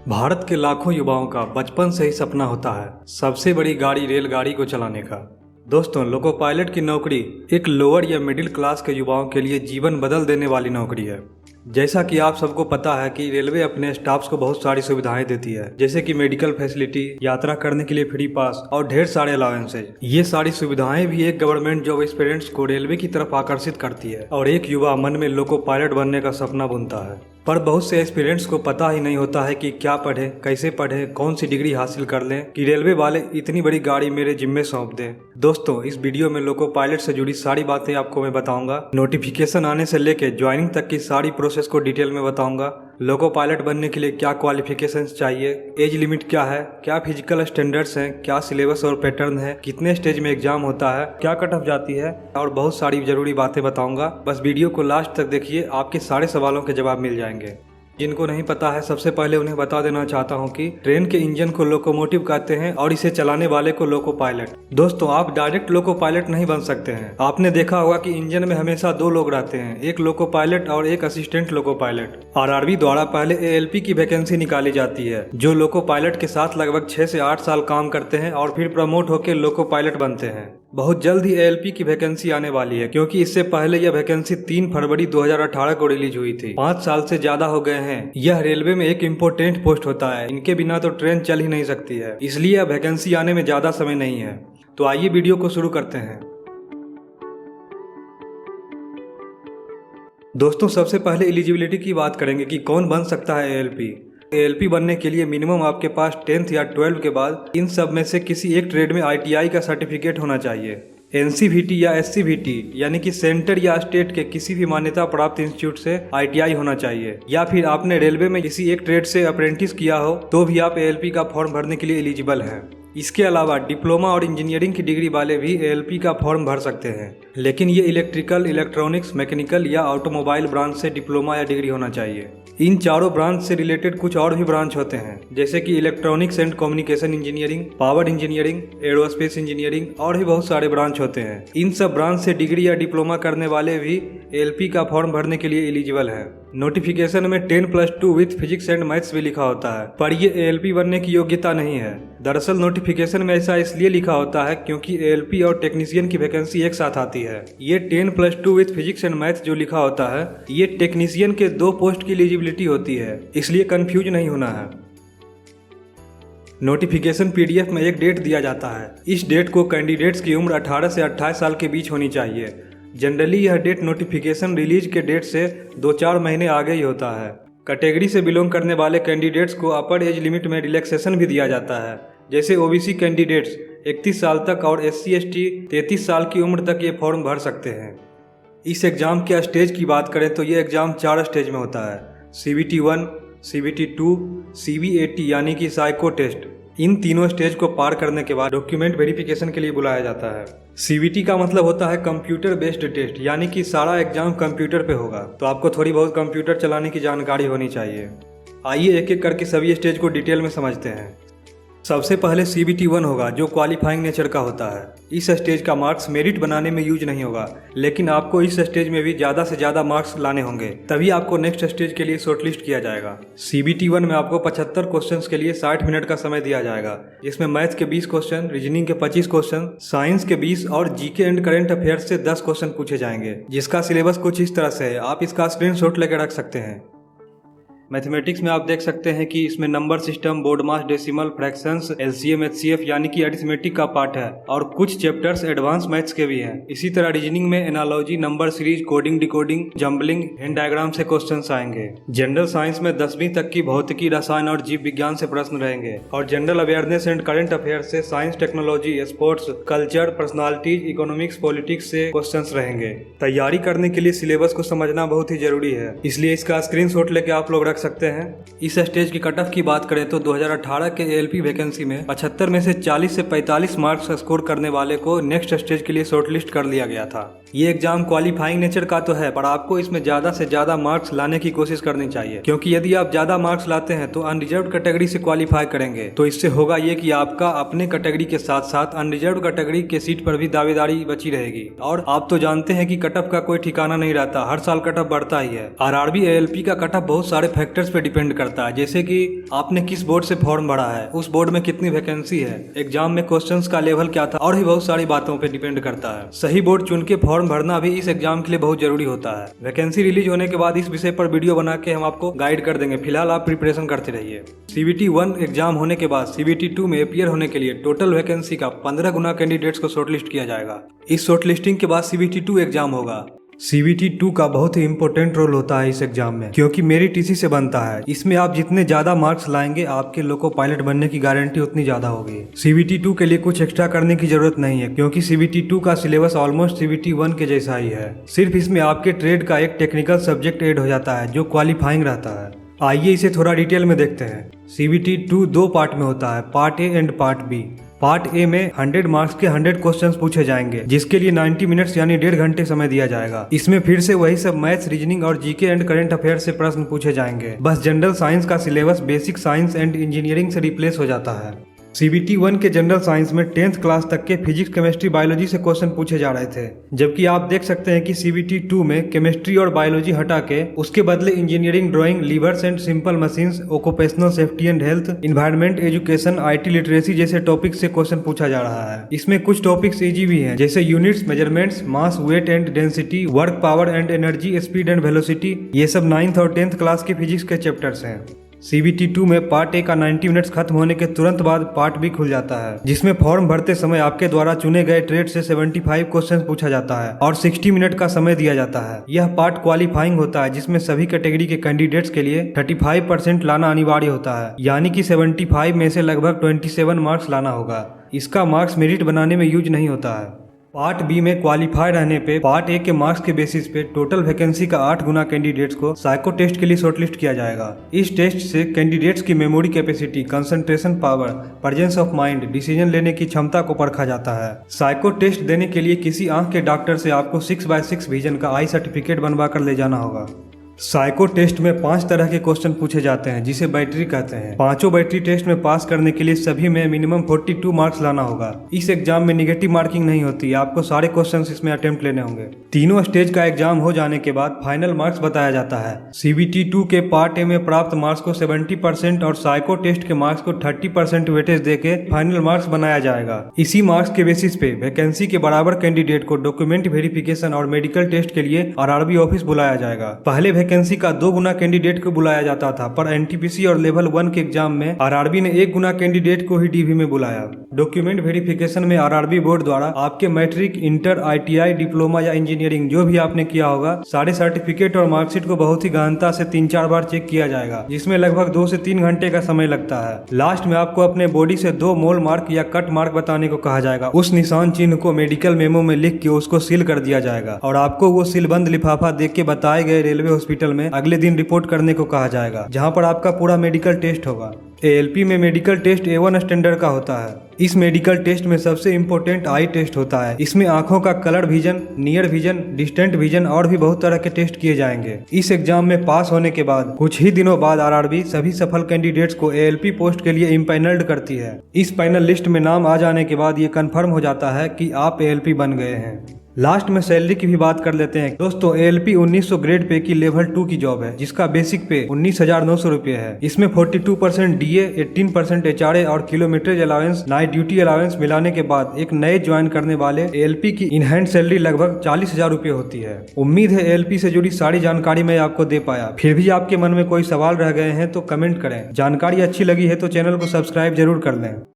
भारत के लाखों युवाओं का बचपन से ही सपना होता है सबसे बड़ी गाड़ी रेलगाड़ी को चलाने का। दोस्तों, लोको पायलट की नौकरी एक लोअर या मिडिल क्लास के युवाओं के लिए जीवन बदल देने वाली नौकरी है। जैसा कि आप सबको पता है कि रेलवे अपने स्टाफ्स को बहुत सारी सुविधाएं देती है, जैसे कि मेडिकल फैसिलिटी, यात्रा करने के लिए फ्री पास और ढेर सारे अलाउंसेज। ये सारी सुविधाएं भी एक गवर्नमेंट जॉब एस्पिरेंट्स को रेलवे की तरफ आकर्षित करती है और एक युवा मन में लोको पायलट बनने का सपना बुनता है। पर बहुत से एस्पिरेंट्स को पता ही नहीं होता है कि क्या पढ़े, कैसे पढ़े, कौन सी डिग्री हासिल कर लें कि रेलवे वाले इतनी बड़ी गाड़ी मेरे जिम्मे सौंप दें। दोस्तों, इस वीडियो में लोको पायलट से जुड़ी सारी बातें आपको मैं बताऊंगा। नोटिफिकेशन आने से लेके ज्वाइनिंग तक की सारी प्रोसेस को डिटेल में बताऊंगा। लोको पायलट बनने के लिए क्या क्वालिफिकेशंस चाहिए, एज लिमिट क्या है, क्या फिजिकल स्टैंडर्ड्स हैं, क्या सिलेबस और पैटर्न है, कितने स्टेज में एग्जाम होता है, क्या कट ऑफ जाती है और बहुत सारी जरूरी बातें बताऊंगा। बस वीडियो को लास्ट तक देखिए, आपके सारे सवालों के जवाब मिल जाएंगे। जिनको नहीं पता है, सबसे पहले उन्हें बता देना चाहता हूं कि ट्रेन के इंजन को लोकोमोटिव कहते हैं और इसे चलाने वाले को लोको पायलट। दोस्तों, आप डायरेक्ट लोको पायलट नहीं बन सकते हैं। आपने देखा होगा कि इंजन में हमेशा दो लोग रहते हैं, एक लोको पायलट और एक असिस्टेंट लोको पायलट। आरआरबी द्वारा पहले एएलपी की वैकेंसी निकाली जाती है, जो लोको पायलट के साथ लगभग 6 से 8 साल काम करते हैं और फिर प्रमोट होकर लोको पायलट बनते हैं। बहुत जल्द ही एएलपी की वैकेंसी आने वाली है, क्योंकि इससे पहले यह वैकेंसी 3 फरवरी 2018 को रिलीज हुई थी। 5 साल से ज्यादा हो गए हैं। यह रेलवे में एक इम्पोर्टेंट पोस्ट होता है, इनके बिना तो ट्रेन चल ही नहीं सकती है, इसलिए यह वैकेंसी आने में ज्यादा समय नहीं है। तो आइए वीडियो को शुरू करते हैं। दोस्तों, सबसे पहले एलिजिबिलिटी की बात करेंगे कि कौन बन सकता है एएलपी। एएलपी बनने के लिए मिनिमम आपके पास 10th या 12 के बाद इन सब में से किसी एक ट्रेड में आईटीआई का सर्टिफिकेट होना चाहिए। एनसीवीटी या एससीवीटी यानी कि सेंटर या स्टेट के किसी भी मान्यता प्राप्त इंस्टीट्यूट से आईटीआई होना चाहिए, या फिर आपने रेलवे में किसी एक ट्रेड से अप्रेंटिस किया हो तो भी आप एएलपी का फॉर्म भरने के लिए एलिजिबल हैं। इसके अलावा डिप्लोमा और इंजीनियरिंग की डिग्री वाले भी एएलपी का फॉर्म भर सकते हैं, लेकिन ये इलेक्ट्रिकल, इलेक्ट्रॉनिक्स, मैकेनिकल या ऑटोमोबाइल ब्रांच से डिप्लोमा या डिग्री होना चाहिए। इन चारों ब्रांच से रिलेटेड कुछ और भी ब्रांच होते हैं, जैसे कि electronics and communication engineering, power engineering, aerospace engineering और भी बहुत सारे ब्रांच होते हैं। इन सब ब्रांच से डिग्री या डिप्लोमा करने वाले भी एएलपी का फॉर्म भरने के लिए एलिजिबल है। नोटिफिकेशन में 10+2 विथ फिजिक्स एंड मैथ्स भी लिखा होता है, पर ये एएलपी बनने की योग्यता नहीं है। दरअसल नोटिफिकेशन में ऐसा इसलिए लिखा होता है क्योंकि एएलपी और टेक्नीशियन की वैकेंसी एक साथ आती है। ये 10+2 विथ फिजिक्स एंड मैथ्स जो लिखा होता है, ये टेक्नीशियन के 2 पोस्ट की एलिजिबिलिटी होती है, इसलिए कंफ्यूज नहीं होना है। नोटिफिकेशन पीडीएफ में एक डेट दिया जाता है। इस डेट को कैंडिडेट्स की उम्र 18 से 28 साल के बीच होनी चाहिए। जनरली यह डेट नोटिफिकेशन रिलीज के डेट से 2-4 महीने आगे ही होता है। कैटेगरी से बिलोंग करने वाले कैंडिडेट्स को अपर एज लिमिट में रिलैक्सेशन भी दिया जाता है, जैसे ओबीसी कैंडिडेट्स 31 साल तक और SC ST 33 साल की उम्र तक ये फॉर्म भर सकते हैं। इस एग्जाम के स्टेज की बात करें तो ये एग्जाम 4 स्टेज में होता है: CBT 1, CBT 2, CBAT यानी कि साइको टेस्ट। इन तीनों स्टेज को पार करने के बाद डॉक्यूमेंट वेरिफिकेशन के लिए बुलाया जाता है। CBT का मतलब होता है कंप्यूटर बेस्ड टेस्ट, यानी कि सारा एग्जाम कंप्यूटर पे होगा, तो आपको थोड़ी बहुत कंप्यूटर चलाने की जानकारी होनी चाहिए। आइए एक एक करके सभी स्टेज को डिटेल में समझते हैं। सबसे पहले CBT 1 होगा, जो क्वालिफाइंग नेचर का होता है। इस स्टेज का मार्क्स मेरिट बनाने में यूज नहीं होगा, लेकिन आपको इस स्टेज में भी ज़्यादा से ज़्यादा मार्क्स लाने होंगे, तभी आपको नेक्स्ट स्टेज के लिए शॉर्टलिस्ट किया जाएगा। CBT 1 में आपको 75 क्वेश्चंस के लिए 60 मिनट का समय दिया जाएगा, जिसमें मैथ्स के 20 क्वेश्चन, रीजनिंग के 25 क्वेश्चन, साइंस के 20 और जीके एंड करंट अफेयर्स से 10 क्वेश्चन पूछे जाएंगे, जिसका सिलेबस कुछ इस तरह से है। आप इसका स्क्रीनशॉट लेकर रख सकते हैं। मैथमेटिक्स में आप देख सकते हैं कि इसमें नंबर सिस्टम, बोर्ड मास, डेसिमल, फ्रैक्शंस, LCM, HCF यानी कि अरिथमेटिक का पार्ट है और कुछ चैप्टर्स एडवांस मैथ्स के भी हैं। इसी तरह रीजनिंग में analogy, number series, coding, decoding, jumbling, hand diagram से क्वेश्चंस आएंगे। जनरल साइंस में 10वीं तक की भौतिकी, रसायन और जीव विज्ञान से प्रश्न रहेंगे और general awareness and current affairs से science, technology, sports, culture, personalities, economics, politics से क्वेश्चंस रहेंगे। तैयारी करने के लिए सिलेबस को समझना बहुत ही जरूरी है, इसलिए इसका स्क्रीनशॉट लेके आप लोग सकते हैं। इस स्टेज की कट ऑफ की बात करें तो 2018 के एएलपी वैकेंसी में 75 में से 40 से 45 मार्क्स स्कोर करने वाले को नेक्स्ट स्टेज के लिए शॉर्टलिस्ट कर लिया गया था। ये एग्जाम क्वालिफाइंग नेचर का तो है, पर आपको इसमें ज्यादा से ज्यादा मार्क्स लाने की कोशिश करनी चाहिए, क्योंकि यदि आप ज्यादा मार्क्स लाते हैं तो अनरिजर्व कैटेगरी से क्वालिफाई करेंगे, तो इससे होगा ये कि आपका अपने कैटेगरी के साथ साथ अनरिजर्व कैटेगरी के सीट पर भी दावेदारी बची रहेगी। और आप तो जानते हैं कि कटअप का कोई ठिकाना नहीं रहता, हर साल कटअप बढ़ता ही है। आरआरबी एएलपी का कटअप बहुत सारे फैक्टर्स पे डिपेंड करता है, जैसे कि आपने किस बोर्ड से फॉर्म भरा है, उस बोर्ड में कितनी वैकेंसी है, एग्जाम में क्वेश्चंस का लेवल क्या था, और भी बहुत सारी बातों पे डिपेंड करता है। सही बोर्ड चुन के फॉर्म भरना भी इस एग्जाम के लिए बहुत जरूरी होता है। वैकेंसी रिलीज होने के बाद इस विषय पर वीडियो बना के हम आपको गाइड कर देंगे, फिलहाल आप प्रिपरेशन करते रहिए। CBT 1 एग्जाम होने के बाद CBT 2 में अपीयर होने के लिए टोटल वैकेंसी का 15 गुना कैंडिडेट्स को शॉर्टलिस्ट किया जाएगा। इस शॉर्टलिस्टिंग के बाद CBT 2 एग्जाम होगा। CBT 2 का बहुत ही इंपॉर्टेंट रोल होता है इस एग्जाम में, क्योंकि मेरिट इसी से बनता है। इसमें आप जितने ज्यादा मार्क्स लाएंगे, आपके लोको पायलट बनने की गारंटी उतनी ज्यादा होगी। CBT 2 के लिए कुछ एक्स्ट्रा करने की जरूरत नहीं है, क्योंकि CBT 2 का सिलेबस ऑलमोस्ट CBT 1 के जैसा ही है। सिर्फ इसमें आपके ट्रेड का एक टेक्निकल सब्जेक्ट ऐड हो जाता है जो क्वालिफाइंग रहता है। आइए इसे थोड़ा डिटेल में देखते हैं। CBT 2 दो पार्ट में होता है, part A and part B. Part A में 100 मार्क्स के 100 क्वेश्चंस पूछे जाएंगे, जिसके लिए 90 मिनट्स यानी 1.5 घंटे समय दिया जाएगा। इसमें फिर से वही सब मैथ्स, रीजनिंग और जीके एंड करंट अफेयर से प्रश्न पूछे जाएंगे। बस जनरल साइंस का syllabus basic science and engineering से रिप्लेस हो जाता है। CBT 1 के जनरल साइंस में 10th क्लास तक के फिजिक्स, केमिस्ट्री, बायोलॉजी से क्वेश्चन पूछे जा रहे थे, जबकि आप देख सकते हैं कि CBT 2 में केमिस्ट्री और बायोलॉजी हटा के उसके बदले engineering, drawing, levers and simple machines, occupational safety and health, environment, education, IT literacy जैसे टॉपिक से क्वेश्चन पूछा जा रहा है। इसमें कुछ टॉपिक्स इजी भी हैं, जैसे units, measurements, mass, weight and density, work, power and energy, speed and velocity. ये सब 9th और 10th क्लास के फिजिक्स के चैप्टर्स हैं। CBT 2 में पार्ट ए का 90 मिनट्स खत्म होने के तुरंत बाद पार्ट बी खुल जाता है, जिसमें फॉर्म भरते समय आपके द्वारा चुने गए ट्रेड से 75 क्वेश्चन पूछा जाता है और 60 मिनट का समय दिया जाता है। यह पार्ट क्वालिफाइंग होता है, जिसमें सभी कैटेगरी के कैंडिडेट्स के लिए 35% लाना अनिवार्य होता है, यानी कि 75 में से लगभग 27 मार्क्स लाना होगा। इसका मार्क्स मेरिट बनाने में यूज नहीं होता है। पार्ट बी में क्वालिफाई रहने पे पार्ट ए के मार्क्स के बेसिस पे टोटल वैकेंसी का 8 गुना कैंडिडेट्स को साइको टेस्ट के लिए शॉर्टलिस्ट किया जाएगा। इस टेस्ट से कैंडिडेट्स की memory capacity, concentration power, presence of mind, decision लेने की क्षमता को परखा जाता है। साइको टेस्ट देने के लिए किसी आंख के डॉक्टर से आपको 6x6 विजन का आई सर्टिफिकेट बनवा कर ले जाना होगा। साइको टेस्ट में 5 तरह के क्वेश्चन पूछे जाते हैं, जिसे बैटरी कहते हैं। पांचों बैटरी टेस्ट में पास करने के लिए सभी में मिनिमम 42 मार्क्स लाना होगा। इस एग्जाम में निगेटिव मार्किंग नहीं होती, आपको सारे क्वेश्चंस इसमें अटेम्प्ट लेने होंगे। तीनों स्टेज का एग्जाम हो जाने के बाद फाइनल मार्क्स बताया जाता है। CBT 2 के पार्ट ए में प्राप्त मार्क्स को 70% और साइको टेस्ट के मार्क्स को 30% वेटेज देके फाइनल मार्क्स बनाया जाएगा। इसी मार्क्स के बेसिस पे वैकेंसी के बराबर कैंडिडेट को डॉक्यूमेंट वेरिफिकेशन और मेडिकल टेस्ट के लिए RRB ऑफिस बुलाया जाएगा। पहले वैकेंसी का 2 गुना कैंडिडेट को बुलाया जाता था, पर NTPC और लेवल 1 के एग्जाम में RRB ने 1 गुना कैंडिडेट को ही DV में बुलाया। डॉक्यूमेंट वेरिफिकेशन में RRB बोर्ड द्वारा आपके मैट्रिक, इंटर, ITI, डिप्लोमा या इंजीनियरिंग जो भी आपने किया होगा, सारे सर्टिफिकेट और मार्कशीट को बहुत ही गहनता से 3-4 बार चेक किया जाएगा, जिसमें लगभग 2 से 3 घंटे का समय लगता है। लास्ट में आपको अपने बॉडी से 2 मोल मार्क या कट मार्क बताने को कहा जाएगा। उस निशान चिन्ह को मेडिकल मेमो में लिख के उसको सील कर दिया जाएगा और आपको वो सीलबंद लिफाफा देख के बताए गए रेलवे हॉस्पिटल में अगले दिन रिपोर्ट करने को कहा जाएगा, जहां पर आपका पूरा मेडिकल टेस्ट होगा। ALP में मेडिकल टेस्ट A1 स्टैंडर्ड का होता है। इस मेडिकल टेस्ट में सबसे इम्पोर्टेंट आई टेस्ट होता है। इसमें आंखों का colour vision, near vision, distant vision और भी बहुत तरह के टेस्ट किए जाएंगे। इस एग्जाम में पास होने के बाद कुछ ही दिनों बाद RRB सभी सफल कैंडिडेट्स को ALP पोस्ट के लिए इम्पैनल्ड करती है। इस पैनल लिस्ट में नाम आ जाने के बाद ये कंफर्म हो जाता है कि आप ALP बन गए हैं। लास्ट में सैलरी की भी बात कर लेते हैं। दोस्तों, ALP 1900 ग्रेड पे की लेवल 2 की जॉब है, जिसका बेसिक पे 19,900 रुपये है। इसमें 42% DA, 18% HRA और kilometre allowance, night duty allowance मिलाने के बाद एक नए ज्वाइन करने वाले ALP की इन हैंड सैलरी लगभग 40,000 रुपये होती है। उम्मीद है ALP से जुड़ी सारी जानकारी मैं आपको दे पाया। फिर भी आपके मन में कोई सवाल रह गए हैं तो कमेंट करें। जानकारी अच्छी लगी है तो चैनल को सब्सक्राइब जरूर कर लें।